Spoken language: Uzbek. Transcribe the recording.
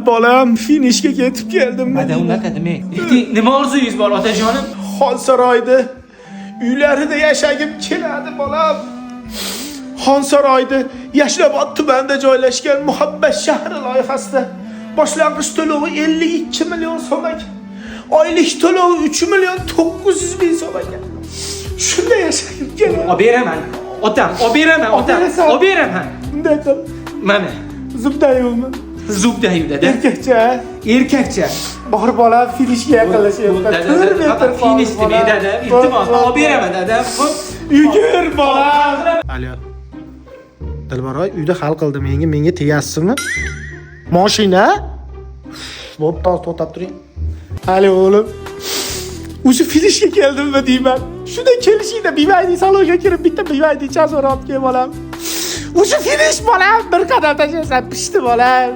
Bolam, finishga yetib keldim. Mana unaqa demang. Nima orzungiz bor otajonim? Xonsaroyda uylarida yashagim keladi bolam. Xonsaroyda Yashnobod tumanida joylashgan Muhabbat shahri loyihasida boshlang'ich to'lovi 52 million so'm ekan. Oylik to'lovi 3 million 900 ming so'm ekan. Shunda yashagim keladi. Olib beraman. Otam, olib beraman, otam. Olib beraman. Bunday qil. Mana. Zubdayevmi? Zubdayevda-da. Erkakcha. Erkakcha. Bor bola finishga yaqinlashyapti. 4 metr finish demay dada. Iltimos, olib beraman dada. Yugur bola. Alo. Dilbaroy uyda hal qildi menga tegasizmi? Mashina? Bo'pti, to'xtab turing. Alo o'g'lim. O'sha finishga keldimmi deyman. Shunda kelishingda BYD salonga kirib bitta BYD chazor olib kel bolam. O'sha finish bolam, bir qadam tashlasan pishdi bolam.